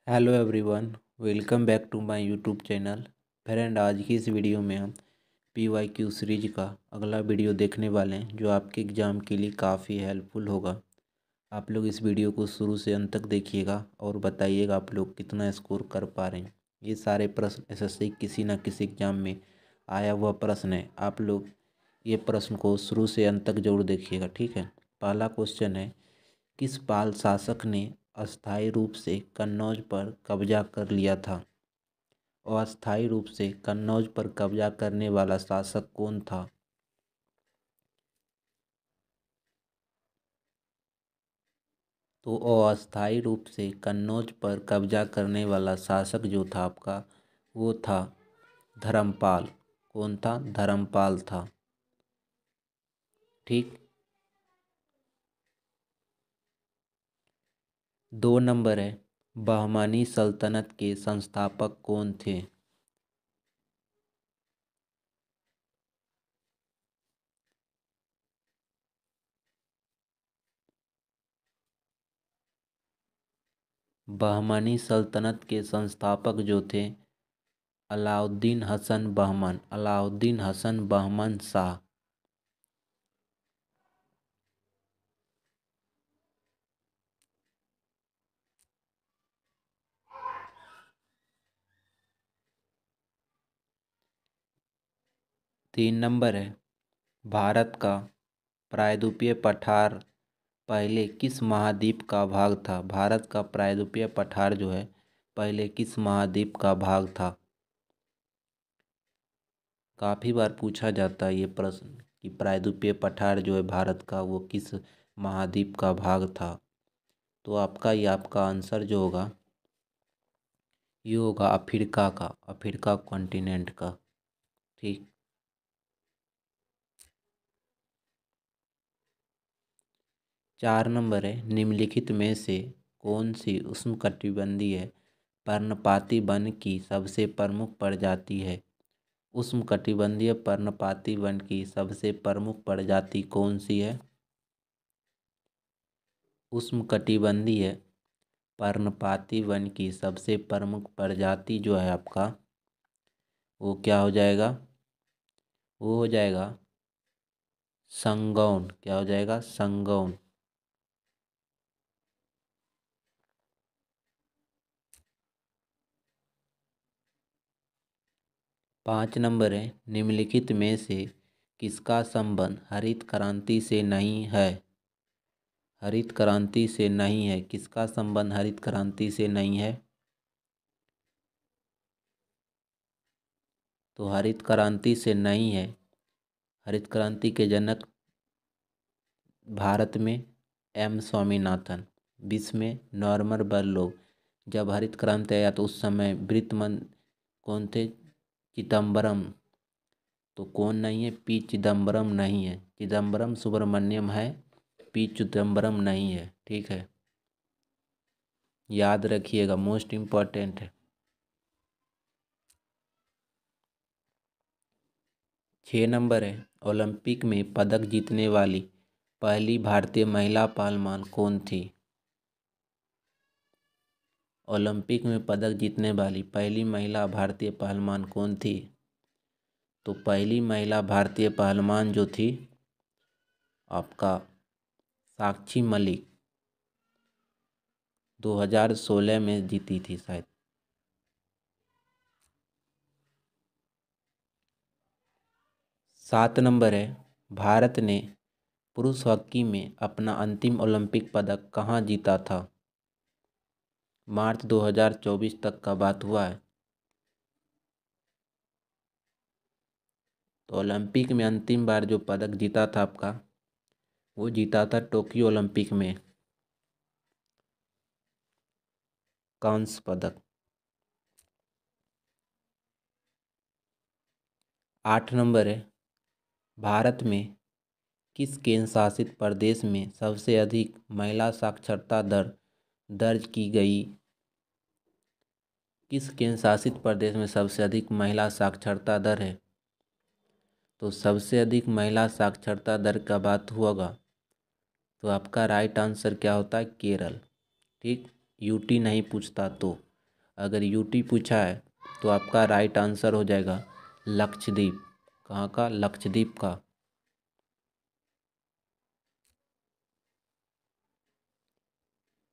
Hello everyone, welcome back to my YouTube channel. Friend, आज की इस वीडियो में हम PYQ सीरीज का अगला वीडियो देखने वाले हैं जो आपके एग्ज़ाम के लिए काफ़ी हेल्पफुल होगा। आप लोग इस वीडियो को शुरू से अंत तक देखिएगा और बताइएगा आप लोग कितना स्कोर कर पा रहे हैं। ये सारे प्रश्न SSC किसी न किसी एग्ज़ाम में आया हुआ प्रश्न है। आप लोग ये प्रश्न को शुरू से अंत तक जरूर देखिएगा, ठीक है। पहला क्वेश्चन है, किस पाल शासक ने अस्थायी रूप से कन्नौज पर कब्जा कर लिया था? अस्थायी रूप से कन्नौज पर कब्जा करने वाला शासक कौन था? तो अस्थायी रूप से कन्नौज पर कब्जा करने वाला शासक जो था आपका, वो था धर्मपाल। कौन था? धर्मपाल था, ठीक। 2 नंबर है, बहमानी सल्तनत के संस्थापक कौन थे? 'बहमानी सल्तनत के संस्थापक जो थे अलाउद्दीन हसन बहमान, अलाउद्दीन हसन बहमान शाह। 3 नंबर है, भारत का प्रायद्वीपीय पठार पहले किस महाद्वीप का भाग था? भारत का प्रायद्वीपीय पठार जो है पहले किस महाद्वीप का भाग था? काफ़ी बार पूछा जाता है ये प्रश्न कि प्रायद्वीपीय पठार जो है भारत का वो किस महाद्वीप का भाग था। तो आपका आंसर जो होगा ये होगा अफ्रीका का, अफ्रीका कॉन्टिनेंट का, ठीक। 4 नंबर है, निम्नलिखित में से कौन सी उष्णकटिबंधीय पर्णपाती वन की सबसे प्रमुख प्रजाति है? उष्णकटिबंधीय पर्णपाती वन की सबसे प्रमुख प्रजाति कौन सी है? उष्णकटिबंधीय पर्णपाती वन की सबसे प्रमुख प्रजाति जो है आपका, वो क्या हो जाएगा? वो हो जाएगा संगौन। क्या हो जाएगा? संगौन। 5 नंबर है, निम्नलिखित में से किसका संबंध हरित क्रांति से नहीं है? हरित क्रांति से नहीं है, किसका संबंध हरित क्रांति से नहीं है? तो हरित क्रांति से नहीं है, हरित क्रांति के जनक भारत में स्वामीनाथन, विश्व में नॉर्मन बोरलॉग। जब हरित क्रांति आया तो उस समय वित्त मंत्री कौन थे? चिदम्बरम। तो कौन नहीं है? पी चिदम्बरम नहीं है, चिदम्बरम सुब्रमण्यम है, पी चिदम्बरम नहीं है, ठीक है। याद रखिएगा, मोस्ट इम्पॉर्टेंट है। 6 नंबर है, ओलंपिक में पदक जीतने वाली पहली भारतीय महिला पहलवान कौन थी? ओलंपिक में पदक जीतने वाली पहली महिला भारतीय पहलवान कौन थी? तो पहली महिला भारतीय पहलवान जो थी आपका साक्षी मलिक, 2016 में जीती थी शायद। 7 नंबर है, भारत ने पुरुष हॉकी में अपना अंतिम ओलंपिक पदक कहाँ जीता था? मार्च 2024 तक का बात हुआ है। तो ओलंपिक में अंतिम बार जो पदक जीता था आपका, वो जीता था टोक्यो ओलंपिक में, कांस्य पदक। 8 नंबर है, भारत में किस केंद्र शासित प्रदेश में सबसे अधिक महिला साक्षरता दर दर्ज की गई? किस केंद्र शासित प्रदेश में सबसे अधिक महिला साक्षरता दर है? तो सबसे अधिक महिला साक्षरता दर का बात होगा तो आपका राइट आंसर क्या होता है? केरल, ठीक। यूटी नहीं पूछता तो अगर यूटी पूछा है तो आपका राइट आंसर हो जाएगा लक्षद्वीप। कहाँ का? लक्षद्वीप का।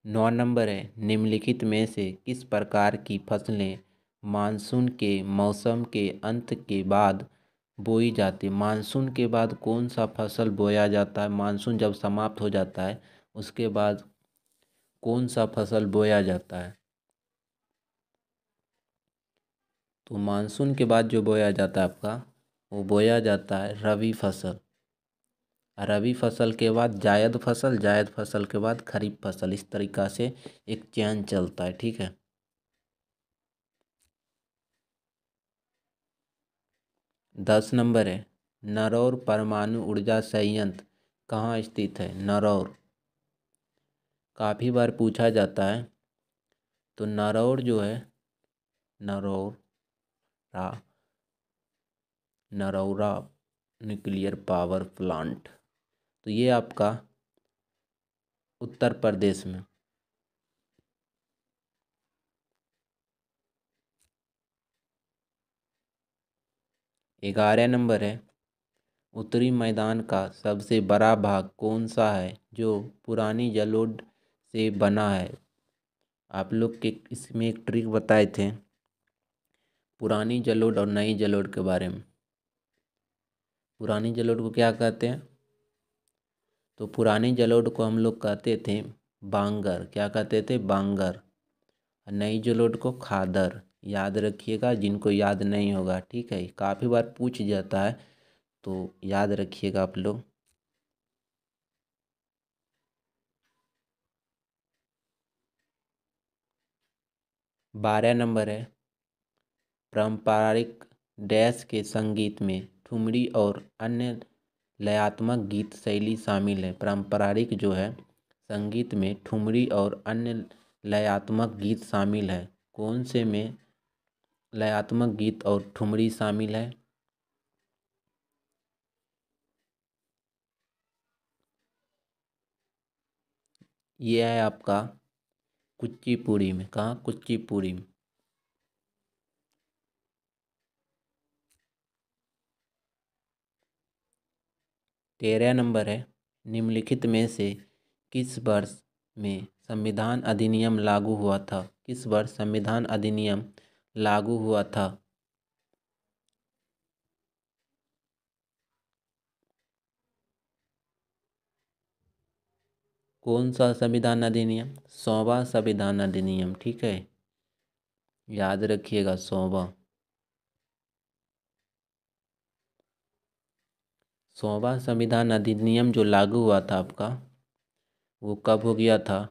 9 नंबर है, निम्नलिखित में से किस प्रकार की फसलें मानसून के मौसम के अंत के बाद बोई जाती है? मानसून के बाद कौन सा फसल बोया जाता है? मानसून जब समाप्त हो जाता है उसके बाद कौन सा फसल बोया जाता है? तो मानसून के बाद जो बोया जाता है आपका, वो बोया जाता है रबी फसल। रबी फसल के बाद जायद फसल, जायद फसल के बाद खरीफ फसल, इस तरीक़ा से एक चयन चलता है। ठीक है। 10 नंबर है, नरौर परमाणु ऊर्जा संयंत्र कहाँ स्थित है? नरौर काफ़ी बार पूछा जाता है। तो नरौर जो है, Narora Narora nuclear power plant, तो ये आपका उत्तर प्रदेश में। 11 नंबर है, उत्तरी मैदान का सबसे बड़ा भाग कौन सा है जो पुरानी जलोढ़ से बना है? आप लोग के इसमें एक ट्रिक बताए थे पुरानी जलोढ़ और नई जलोढ़ के बारे में। पुरानी जलोढ़ को क्या कहते हैं? तो पुरानी जलोढ़ को हम लोग कहते थे बांगर। क्या कहते थे? बांगर। नई जलोढ़ को खादर। याद रखिएगा, जिनको याद नहीं होगा। ठीक है, काफ़ी बार पूछ जाता है तो याद रखिएगा आप लोग। 12 नंबर है, पारंपरिक डैश के संगीत में ठुमरी और अन्य लयात्मक गीत शैली शामिल है। पारंपरिक जो है संगीत में ठुमरी और अन्य लयात्मक गीत शामिल है। कौन से में लयात्मक गीत और ठुमरी शामिल है? ये है आपका कुचिपुड़ी में। कहाँ? कुचिपुड़ी में। 13 नंबर है, निम्नलिखित में से किस वर्ष में संविधान अधिनियम लागू हुआ था? किस वर्ष संविधान अधिनियम लागू हुआ था? कौन सा संविधान अधिनियम? 100वां संविधान अधिनियम। ठीक है, याद रखिएगा 100वां। 100वां संविधान अधिनियम जो लागू हुआ था आपका, वो कब हो गया था?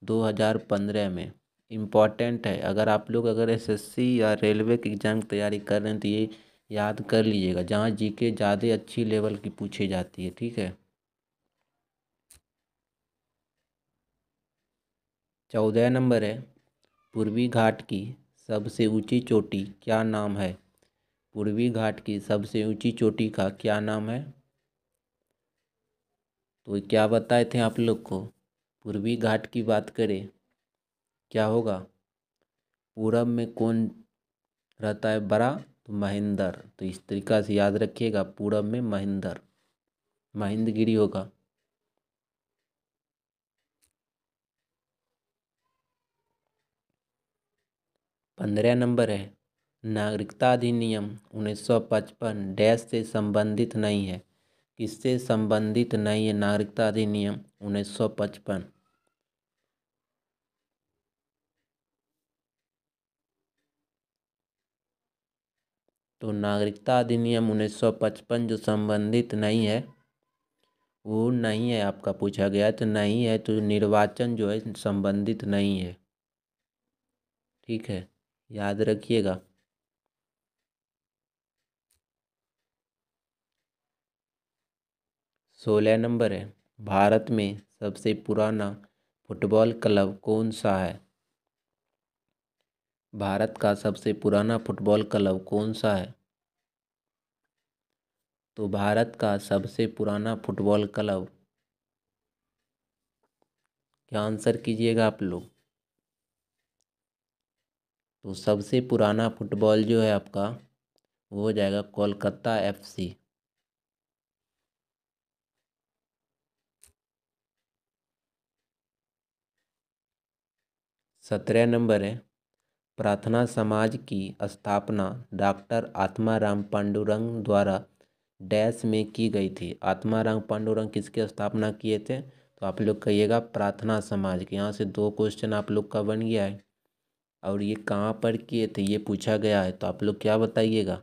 2015 में। इम्पॉर्टेंट है, अगर आप लोग अगर एसएससी या रेलवे की एग्ज़ाम की तैयारी कर रहे हैं तो ये याद कर लीजिएगा, जहाँ जीके ज़्यादा अच्छी लेवल की पूछी जाती है। ठीक है। 14 नंबर है, पूर्वी घाट की सबसे ऊंची चोटी क्या नाम है? पूर्वी घाट की सबसे ऊंची चोटी का क्या नाम है? तो क्या बताए थे आप लोग को? पूर्वी घाट की बात करें, क्या होगा? पूरब में कौन रहता है बड़ा? तो महेंद्र। तो इस तरीका से याद रखिएगा, पूरब में महेंद्र, महेंद्रगिरी होगा। 15 नंबर है, नागरिकता अधिनियम 1955 डैश से संबंधित नहीं है? किससे संबंधित नहीं है नागरिकता अधिनियम 1955? तो नागरिकता अधिनियम 1955 जो संबंधित नहीं है, वो नहीं है आपका पूछा गया है, तो नहीं है, तो निर्वाचन जो है संबंधित नहीं है। ठीक है, याद रखिएगा। 16 नंबर है, भारत में सबसे पुराना फुटबॉल क्लब कौन सा है? भारत का सबसे पुराना फुटबॉल क्लब कौन सा है? तो भारत का सबसे पुराना फुटबॉल क्लब, क्या आंसर कीजिएगा आप लोग? तो सबसे पुराना फुटबॉल जो है आपका वो हो जाएगा कोलकाता FC। 17 नंबर है, प्रार्थना समाज की स्थापना डॉक्टर आत्माराम पांडुरंग द्वारा डैश में की गई थी। आत्माराम पांडुरंग किसकी स्थापना किए थे? तो आप लोग कहिएगा प्रार्थना समाज के। यहाँ से 2 क्वेश्चन आप लोग का बन गया है। और ये कहाँ पर किए थे ये पूछा गया है, तो आप लोग क्या बताइएगा?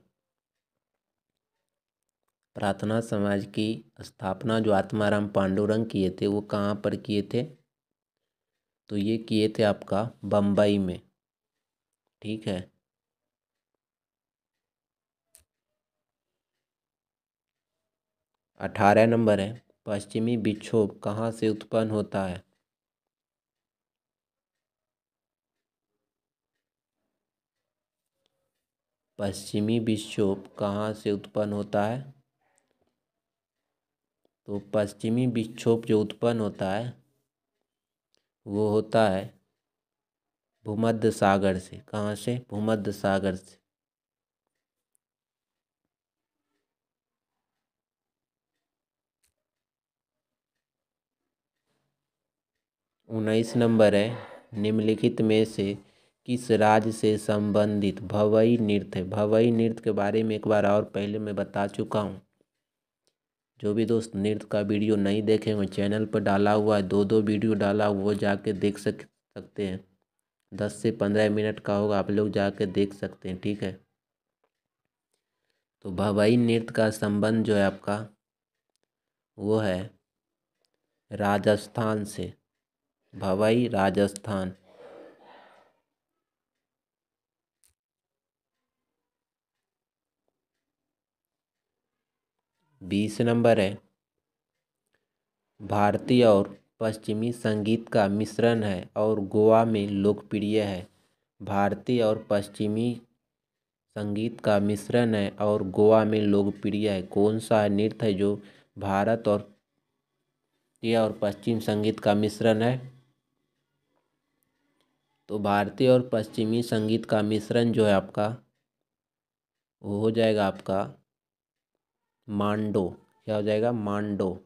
प्रार्थना समाज की स्थापना जो आत्माराम पांडुरंग किए थे वो कहाँ पर किए थे? तो ये किए थे आपका बम्बई में। ठीक है। 18 नंबर है, पश्चिमी विक्षोभ कहाँ से उत्पन्न होता है? पश्चिमी विक्षोभ कहाँ से उत्पन्न होता है? तो पश्चिमी विक्षोभ जो उत्पन्न होता है वो होता है भूमध्य सागर से। कहाँ से? भूमध्य सागर से। 19 नंबर है, निम्नलिखित में से किस राज्य से संबंधित भवई नृत्य है? भवई नृत्य के बारे में एक बार और पहले मैं बता चुका हूँ। जो भी दोस्त नृत्य का वीडियो नहीं देखे हुए, चैनल पर डाला हुआ है, 2 वीडियो डाला हुआ, वो जाके देख सकते हैं। 10 से 15 मिनट का होगा, आप लोग जाके देख सकते हैं। ठीक है। तो भवई नृत्य का संबंध जो है आपका वो है राजस्थान से। भवई राजस्थान। 20 नंबर है, भारतीय और पश्चिमी संगीत का मिश्रण है और गोवा में लोकप्रिय है। भारतीय और पश्चिमी संगीत का मिश्रण है और गोवा में लोकप्रिय है। कौन सा नृत्य है जो भारत और पश्चिम संगीत का मिश्रण है? तो भारतीय और पश्चिमी संगीत का मिश्रण जो है आपका वो हो जाएगा आपका मांडो। क्या हो जाएगा? मांडो।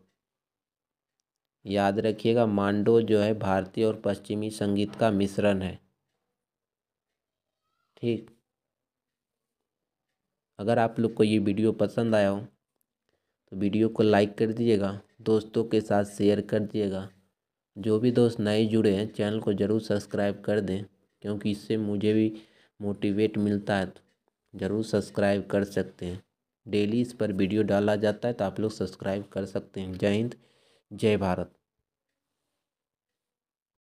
याद रखिएगा, मांडो जो है भारतीय और पश्चिमी संगीत का मिश्रण है। ठीक। अगर आप लोग को ये वीडियो पसंद आया हो तो वीडियो को लाइक कर दीजिएगा, दोस्तों के साथ शेयर कर दीजिएगा। जो भी दोस्त नए जुड़े हैं चैनल को ज़रूर सब्सक्राइब कर दें, क्योंकि इससे मुझे भी मोटिवेट मिलता है। तो ज़रूर सब्सक्राइब कर सकते हैं। डेली इस पर वीडियो डाला जाता है तो आप लोग सब्सक्राइब कर सकते हैं। जय हिंद, जय भारत।